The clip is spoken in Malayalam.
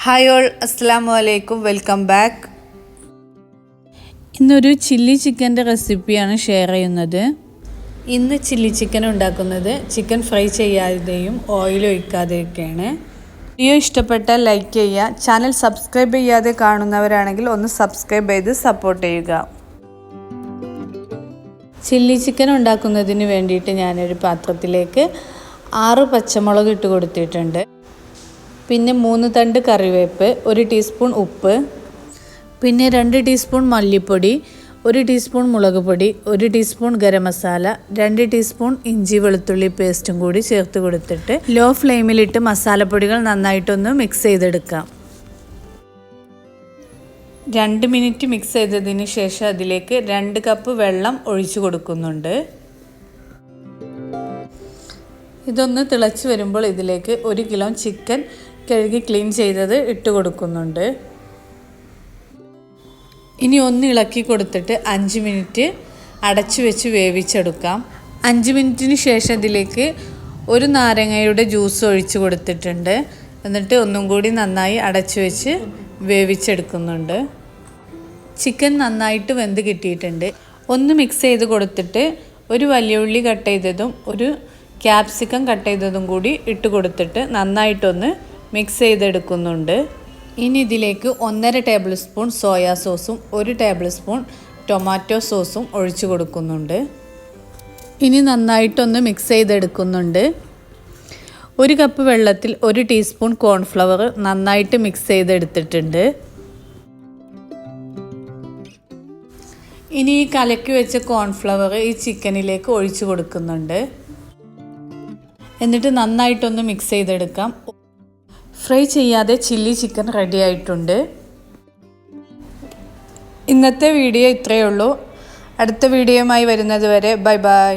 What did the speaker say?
ഹായ് ഓൾ, അസ്സലാമു അലൈക്കും, വെൽക്കം ബാക്ക്. ഇന്നൊരു ചില്ലി ചിക്കൻ്റെ റെസിപ്പിയാണ് ഷെയർ ചെയ്യുന്നത്. ഇന്ന് ചില്ലി ചിക്കൻ ഉണ്ടാക്കുന്നത് ചിക്കൻ ഫ്രൈ ചെയ്യാതെയും ഓയിൽ ഒഴിക്കാതെയൊക്കെയാണ്. വീഡിയോ ഇഷ്ടപ്പെട്ടാൽ ലൈക്ക് ചെയ്യുക. ചാനൽ സബ്സ്ക്രൈബ് ചെയ്യാതെ കാണുന്നവരാണെങ്കിൽ ഒന്ന് സബ്സ്ക്രൈബ് ചെയ്ത് സപ്പോർട്ട് ചെയ്യുക. ചില്ലി ചിക്കൻ ഉണ്ടാക്കുന്നതിന് വേണ്ടിയിട്ട് ഞാനൊരു പാത്രത്തിലേക്ക് 6 പച്ചമുളക് ഇട്ട് കൊടുത്തിട്ടുണ്ട്. പിന്നെ 3 തണ്ട് കറിവേപ്പ്, 1 ടീസ്പൂൺ ഉപ്പ്, പിന്നെ 2 ടീസ്പൂൺ മല്ലിപ്പൊടി, 1 ടീസ്പൂൺ മുളക് പൊടി, 1 ടീസ്പൂൺ ഗരം മസാല, 2 ടീസ്പൂൺ ഇഞ്ചി വെളുത്തുള്ളി പേസ്റ്റും കൂടി ചേർത്ത് കൊടുത്തിട്ട് ലോ ഫ്ലെയിമിലിട്ട് മസാലപ്പൊടികൾ നന്നായിട്ടൊന്ന് മിക്സ് ചെയ്തെടുക്കാം. 2 മിനിറ്റ് മിക്സ് ചെയ്തതിന് ശേഷം അതിലേക്ക് 2 കപ്പ് വെള്ളം ഒഴിച്ചു കൊടുക്കുന്നുണ്ട്. ഇതൊന്ന് തിളച്ച് വരുമ്പോൾ ഇതിലേക്ക് 1 കിലോ ചിക്കൻ കഴുകി ക്ലീൻ ചെയ്തത് ഇട്ട് കൊടുക്കുന്നുണ്ട്. ഇനി ഒന്ന് ഇളക്കി കൊടുത്തിട്ട് 5 മിനിറ്റ് അടച്ചു വെച്ച് വേവിച്ചെടുക്കാം. 5 മിനിറ്റിന് ശേഷം ഇതിലേക്ക് 1 നാരങ്ങയുടെ ജ്യൂസ് ഒഴിച്ച് കൊടുത്തിട്ടുണ്ട്. എന്നിട്ട് ഒന്നും കൂടി നന്നായി അടച്ചു വെച്ച് വേവിച്ചെടുക്കുന്നുണ്ട്. ചിക്കൻ നന്നായിട്ട് വെന്ത് കിട്ടിയിട്ടുണ്ട്. ഒന്ന് മിക്സ് ചെയ്ത് കൊടുത്തിട്ട് 1 വലിയ ഉള്ളി കട്ട് ചെയ്തതും 1 ക്യാപ്സിക്കം കട്ട് ചെയ്തതും കൂടി ഇട്ട് കൊടുത്തിട്ട് നന്നായിട്ടൊന്ന് മിക്സ് ചെയ്തെടുക്കുന്നുണ്ട്. ഇനി ഇതിലേക്ക് 1.5 ടേബിൾ സ്പൂൺ സോയാ സോസും 1 ടേബിൾ സ്പൂൺ ടൊമാറ്റോ സോസും ഒഴിച്ചു കൊടുക്കുന്നുണ്ട്. ഇനി നന്നായിട്ടൊന്ന് മിക്സ് ചെയ്തെടുക്കുന്നുണ്ട്. 1 കപ്പ് വെള്ളത്തിൽ 1 ടീസ്പൂൺ കോൺഫ്ലവർ നന്നായിട്ട് മിക്സ് ചെയ്തെടുത്തിട്ടുണ്ട്. ഇനി ഈ കലക്കി വെച്ച കോൺഫ്ലവർ ഈ ചിക്കനിലേക്ക് ഒഴിച്ചു കൊടുക്കുന്നുണ്ട്. എന്നിട്ട് നന്നായിട്ടൊന്ന് മിക്സ് ചെയ്തെടുക്കാം. ഫ്രൈ ചെയ്യാതെ ചില്ലി ചിക്കൻ റെഡി ആയിട്ടുണ്ട്. ഇന്നത്തെ വീഡിയോ ഇത്രയേ ഉള്ളൂ. അടുത്ത വീഡിയോയുമായി വരുന്നത് വരെ ബൈ ബൈ.